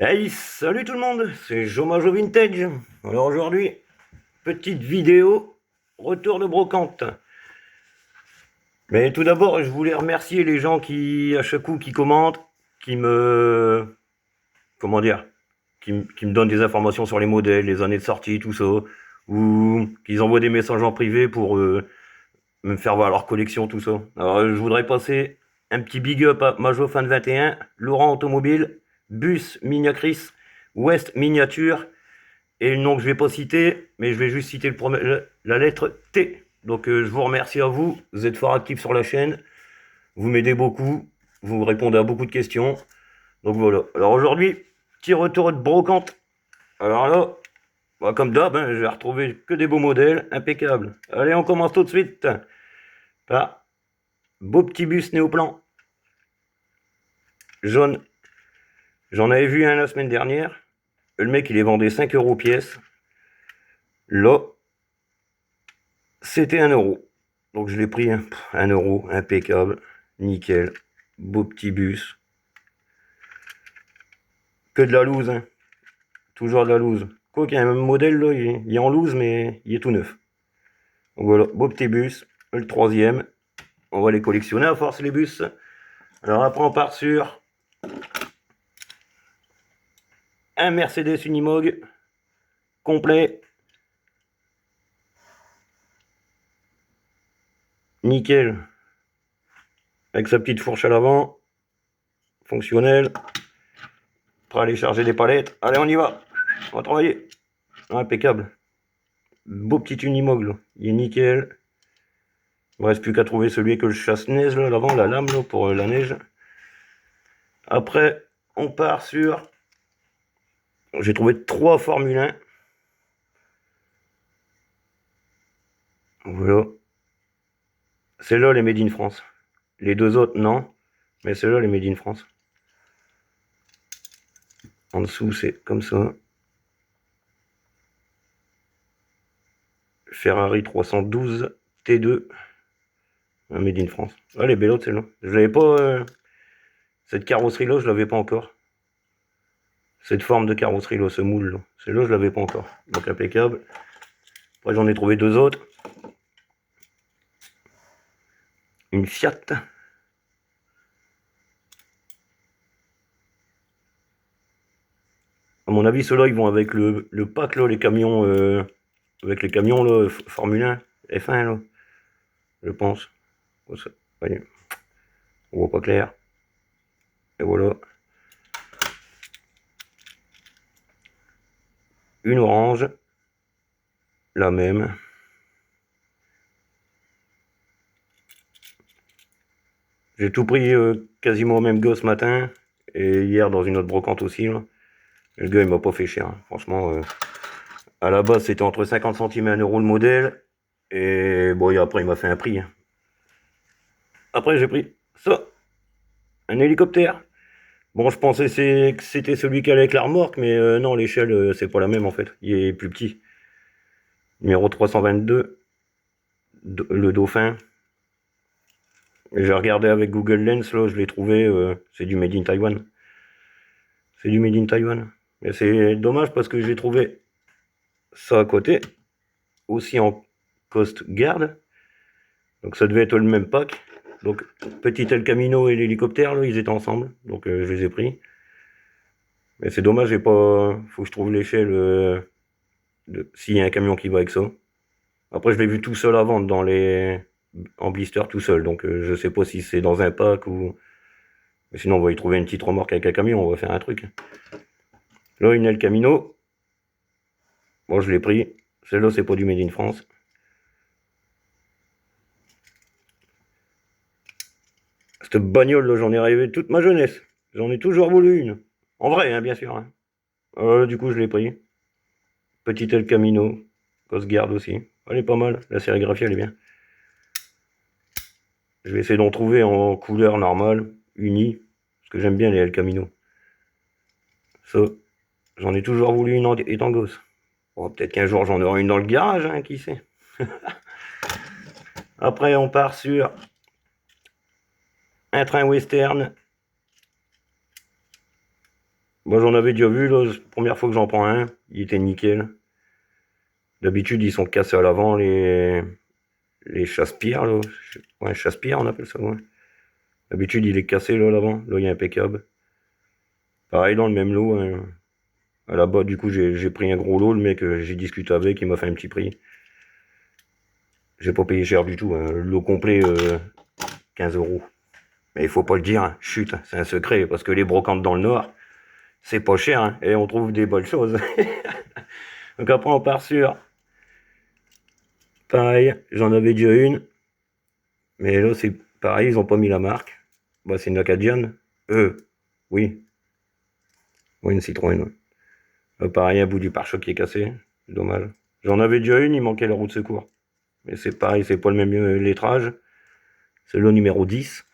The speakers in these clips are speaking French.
Hey, salut tout le monde, c'est Jomajo Vintage. Alors aujourd'hui, petite vidéo, retour de brocante. Mais tout d'abord, je voulais remercier les gens qui, à chaque coup, qui commentent, qui me... Comment dire? Qui me donnent des informations sur les modèles, les années de sortie, tout ça. Ou qui envoient des messages en privé pour me faire voir leur collection, tout ça. Alors je voudrais passer un petit big up à Majo Fan 21, Laurent Automobile, Bus Miniacris, West Miniature, et le nom que je vais pas citer, mais je vais juste citer la lettre T. Donc je vous remercie à vous, vous êtes fort actifs sur la chaîne, vous m'aidez beaucoup, vous répondez à beaucoup de questions. Donc voilà. Alors aujourd'hui, petit retour de brocante. Alors là, bah, comme d'hab, hein, j'ai retrouvé que des beaux modèles, impeccables. Allez, on commence tout de suite par beau petit bus néoplan, jaune. J'en avais vu un la semaine dernière. Le mec, il les vendait 5 euros pièce. Là, c'était 1 euro. Donc je l'ai pris 1 euro, impeccable, nickel, beau petit bus. Que de la loose, hein. Toujours de la loose. Quoi qu'il y a un même modèle là, il est en loose, mais il est tout neuf. Donc voilà, beau petit bus. Le troisième, on va les collectionner à force les bus. Alors après on part sur un Mercedes Unimog complet, nickel, avec sa petite fourche à l'avant, fonctionnel, prêt à aller charger des palettes. Allez, on y va, on va travailler. Impeccable. Beau petit Unimog, là. Il est nickel. Il me reste plus qu'à trouver celui que je chasse-neige, là, l'avant, la lame, là, pour la neige. Après, on part sur... J'ai trouvé 3 Formule 1. Voilà. Celle-là, les Made in France. Les deux autres, non. Mais celle-là, les Made in France. En dessous, c'est comme ça. Ferrari 312 T2. Made in France. Ah, elle est belle, celle-là. Je l'avais pas... cette carrosserie-là, je l'avais pas encore. Cette forme de carrosserie-là, ce moule-là. Celle-là, je l'avais pas encore. Donc, impeccable. Après, j'en ai trouvé 2 autres. Une Fiat. À mon avis, ceux-là, ils vont avec le pack, là, les camions... avec les camions, là, Formule 1, F1, là. Je pense. Voyez, on voit pas clair. Et voilà. Une orange. La même. J'ai tout pris quasiment au même gars ce matin. Et hier dans une autre brocante aussi, là. Le gars, il m'a pas fait cher, hein. Franchement, à la base, c'était entre 50 centimes et 1 euro le modèle. Et bon, et après, il m'a fait un prix, hein. Après, j'ai pris ça. Un hélicoptère. Bon, je pensais que c'était celui qui allait avec la remorque, mais non, l'échelle, c'est pas la même en fait. Il est plus petit. Numéro 322, le Dauphin. J'ai regardé avec Google Lens, là, je l'ai trouvé, c'est du Made in Taiwan. C'est du Made in Taiwan. Mais c'est dommage parce que j'ai trouvé ça à côté, aussi en Coast Guard. Donc ça devait être le même pack. Donc petit El Camino et l'hélicoptère, là, ils étaient ensemble. Donc je les ai pris. Mais c'est dommage, j'ai pas. Faut que je trouve l'échelle s'il y a un camion qui va avec ça. Après, je l'ai vu tout seul à vendre en blister tout seul. Donc je sais pas si c'est dans un pack ou. Mais sinon, on va y trouver une petite remorque avec un camion, on va faire un truc. Là, une El Camino. Bon, je l'ai pris. Celle-là, c'est pas du Made in France. Cette bagnole, là, j'en ai rêvé toute ma jeunesse. J'en ai toujours voulu une. En vrai, hein, bien sûr, hein. Du coup, je l'ai pris. Petit El Camino. Coast Guard aussi. Elle est pas mal. La sérigraphie, elle est bien. Je vais essayer d'en trouver en couleur normale, unie. Parce que j'aime bien les El Camino. Ça, j'en ai toujours voulu une étant gosse. Bon, peut-être qu'un jour, j'en aurai une dans le garage, hein, qui sait. Après, on part sur un train western. Moi j'en avais déjà vu, là, première fois que j'en prends un, il était nickel. D'habitude ils sont cassés à l'avant, les chasse-pierres, là. Ouais, chasse-pierre on appelle ça, ouais. D'habitude il est cassé là à l'avant, là il est impeccable. Pareil dans le même lot, hein. À la bas du coup j'ai pris un gros lot, le mec j'ai discuté avec, il m'a fait un petit prix. J'ai pas payé cher du tout, hein. Le lot complet 15 euros. Mais il faut pas le dire, hein. Chut, c'est un secret, parce que les brocantes dans le Nord, c'est pas cher, hein, et on trouve des bonnes choses. Donc après on part sur, pareil, j'en avais déjà une, mais là c'est pareil, ils ont pas mis la marque. Bah c'est une Acadian. Oui, oui une Citroën. Ouais. Pareil, un bout du pare-choc qui est cassé, dommage. J'en avais déjà une, il manquait la roue de secours. Mais c'est pareil, c'est pas le même lettrage. C'est le numéro 10.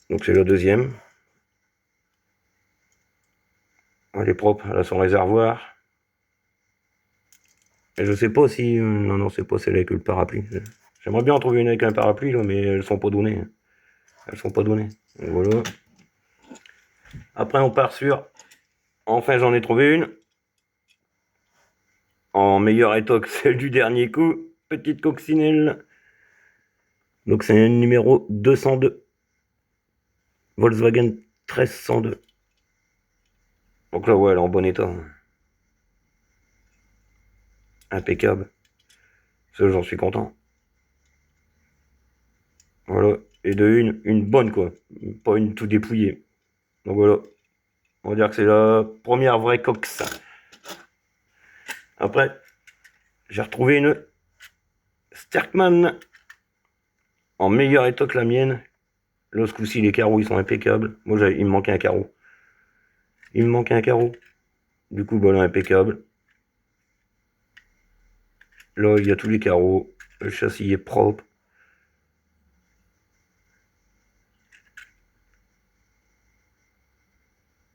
Donc c'est le deuxième. Elle est propre, elle a son réservoir. Et je sais pas si... non, non, c'est pas celle avec le parapluie. J'aimerais bien en trouver une avec un parapluie, là, mais elles sont pas données. Elles sont pas données. Donc voilà. Après, on part sur... Enfin, j'en ai trouvé une. En meilleure état que celle du dernier coup. Petite coccinelle. Donc c'est un numéro 202. Volkswagen 1302. Donc là, ouais, elle est en bon état. Impeccable. Ça, j'en suis content. Voilà. Et de une bonne, quoi. Pas une tout dépouillée. Donc voilà. On va dire que c'est la première vraie cox. Après, j'ai retrouvé une Sterkman en meilleur état que la mienne. Là, ce coup-ci, les carreaux, ils sont impeccables. Moi, il me manquait un carreau. Il me manquait un carreau. Du coup, bah là, impeccable. Là, il y a tous les carreaux. Le châssis est propre.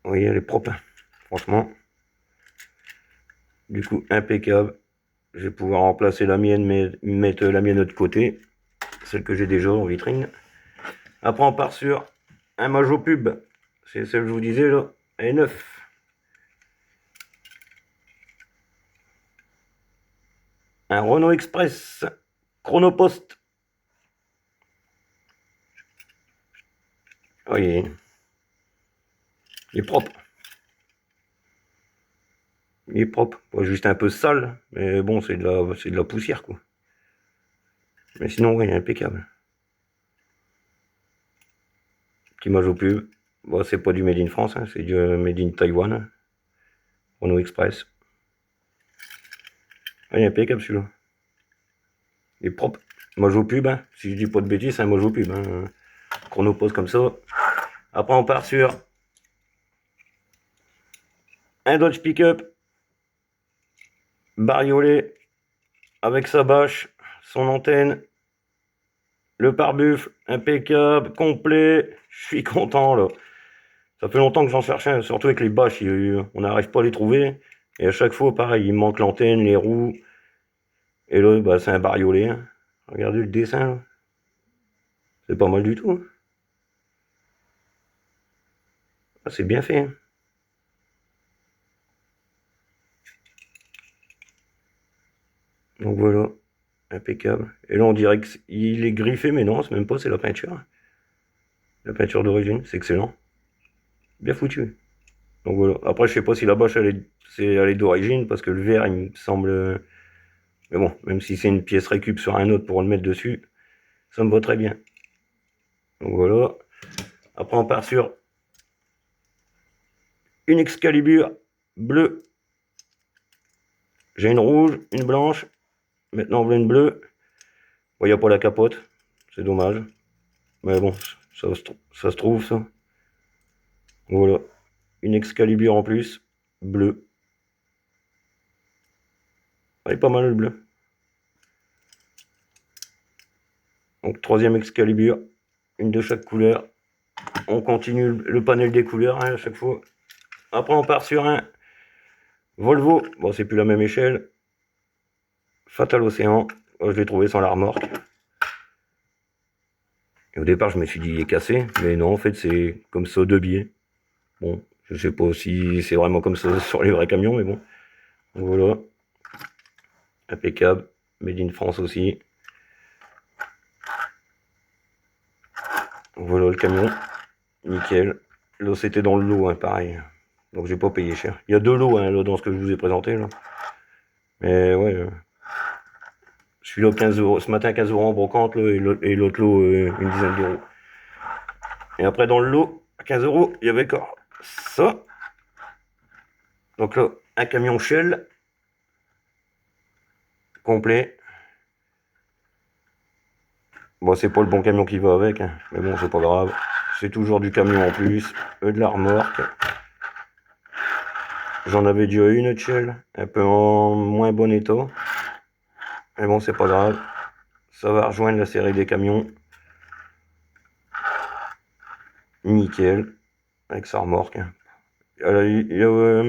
Vous voyez, elle est propre. Franchement. Du coup, impeccable. Je vais pouvoir remplacer la mienne, mais mettre la mienne de côté. Celle que j'ai déjà en vitrine. Après, on part sur un Majo Pub. C'est celle que je vous disais, là. Elle est neuf. Un Renault Express Chronopost. Vous voyez. Il est propre. Il est propre. Pas juste un peu sale, mais bon, c'est de la poussière, quoi. Mais sinon, oui, il est impeccable. Petit Majo Pub. Bon, c'est pas du Made in France, hein, c'est du Made in Taïwan. Renault Express. Ah, il est impeccable celui-là. Il est propre. Majo Pub, hein. Si je dis pas de bêtises, c'est un Majo Pub. Hein. Chronopause comme ça. Après, on part sur un Dodge Pickup bariolé avec sa bâche, son antenne, le pare-buffle impeccable, complet. Je suis content là. Ça fait longtemps que j'en cherchais, surtout avec les bâches, on n'arrive pas à les trouver. Et à chaque fois, pareil, il manque l'antenne, les roues. Et là, bah, c'est un bariolé. Hein. Regardez le dessin. C'est pas mal du tout. Hein. Ah, c'est bien fait. Hein. Donc voilà, impeccable. Et là, on dirait qu'il est griffé, mais non, c'est même pas, c'est la peinture. La peinture d'origine, c'est excellent. Bien foutu. Donc voilà. Après, je sais pas si la bâche elle est d'origine, parce que le verre, il me semble. Mais bon, même si c'est une pièce récup sur un autre pour le mettre dessus, ça me va très bien. Donc voilà. Après, on part sur une Excalibur bleue. J'ai une rouge, une blanche. Maintenant, on veut une bleue. Bon, il n'y a pas la capote. C'est dommage. Mais bon, ça se trouve, ça. Voilà. Une Excalibur en plus. Bleu. Elle est pas mal le bleu. Donc troisième Excalibur. Une de chaque couleur. On continue le panel des couleurs hein, à chaque fois. Après on part sur un Volvo. Bon c'est plus la même échelle. Fatal Océan. Je l'ai trouvé sans la remorque. Et au départ, je me suis dit, il est cassé. Mais non, en fait, c'est comme ça, 2 billets. Bon, je sais pas si c'est vraiment comme ça sur les vrais camions, mais bon. Donc voilà. Impeccable. Made in France aussi. Voilà le camion. Nickel. Là, c'était dans le lot, hein, pareil. Donc, j'ai pas payé cher. Il y a 2 lots, hein, là, dans ce que je vous ai présenté, là. Mais ouais. Celui-là, 15 euros. Ce matin, 15 euros en brocante, là, et l'autre lot, une dizaine d'euros. Et après, dans le lot, à 15 euros, il y avait encore ça. Donc là, un camion Shell complet. Bon, c'est pas le bon camion qui va avec, hein, mais bon, c'est pas grave. C'est toujours du camion en plus, de la remorque. J'en avais déjà une de Shell, un peu en moins bon état. Mais bon, c'est pas grave. Ça va rejoindre la série des camions. Nickel, avec sa remorque. Alors,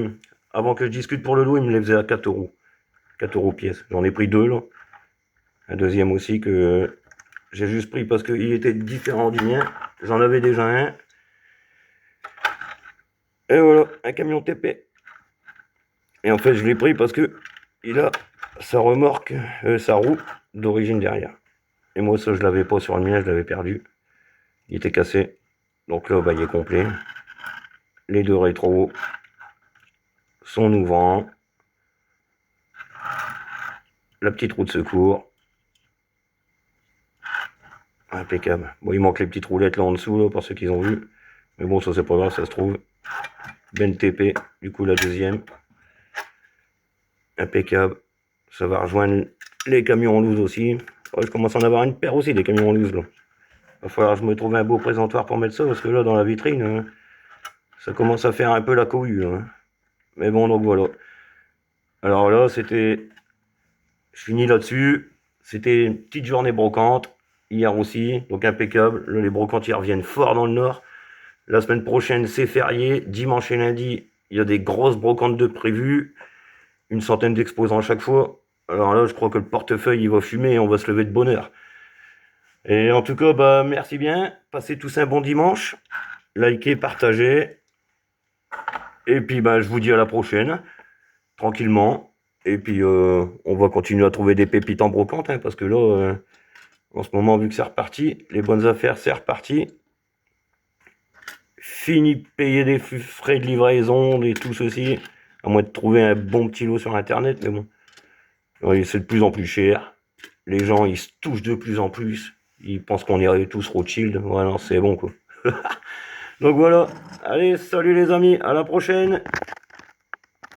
avant que je discute pour le lot, il me les faisait à 4 euros. 4 euros pièce. J'en ai pris 2 là. Un deuxième aussi que j'ai juste pris parce qu'il était différent du mien. J'en avais déjà un. Et voilà, un camion TP. Et en fait, je l'ai pris parce que il a sa remorque, sa roue d'origine derrière. Et moi, ça, je l'avais pas sur le mien, je l'avais perdu. Il était cassé. Donc là, bah, il est complet. Les 2 rétros sont ouvrants. La petite roue de secours. Impeccable. Bon, il manque les petites roulettes là en dessous, là, pour ceux qui ont vu. Mais bon, ça, c'est pas grave, ça se trouve. Ben TP, du coup, la deuxième. Impeccable. Ça va rejoindre les camions en loose aussi. Oh, je commence à en avoir une paire aussi, des camions en loose, là. Il va falloir que je me trouve un beau présentoir pour mettre ça, parce que là, dans la vitrine, ça commence à faire un peu la cohue, là, hein. Mais bon, donc voilà. Alors là, c'était... Je finis là-dessus. C'était une petite journée brocante. Hier aussi, donc impeccable. Là, les brocantes, ils reviennent fort dans le nord. La semaine prochaine, c'est férié. Dimanche et lundi, il y a des grosses brocantes de prévues. Une centaine d'exposants à chaque fois. Alors là, je crois que le portefeuille, il va fumer et on va se lever de bonne heure. Et en tout cas, bah, merci bien. Passez tous un bon dimanche. Likez, partagez. Et puis, bah, je vous dis à la prochaine. Tranquillement. Et puis, on va continuer à trouver des pépites en brocante, hein, parce que là, en ce moment, vu que c'est reparti, les bonnes affaires, c'est reparti. Fini de payer des frais de livraison et tout ceci. À moins de trouver un bon petit lot sur Internet, mais bon. Oui, c'est de plus en plus cher. Les gens, ils se touchent de plus en plus. Ils pensent qu'on est tous Rothschild. Voilà, c'est bon, quoi. Donc voilà. Allez, salut les amis. À la prochaine.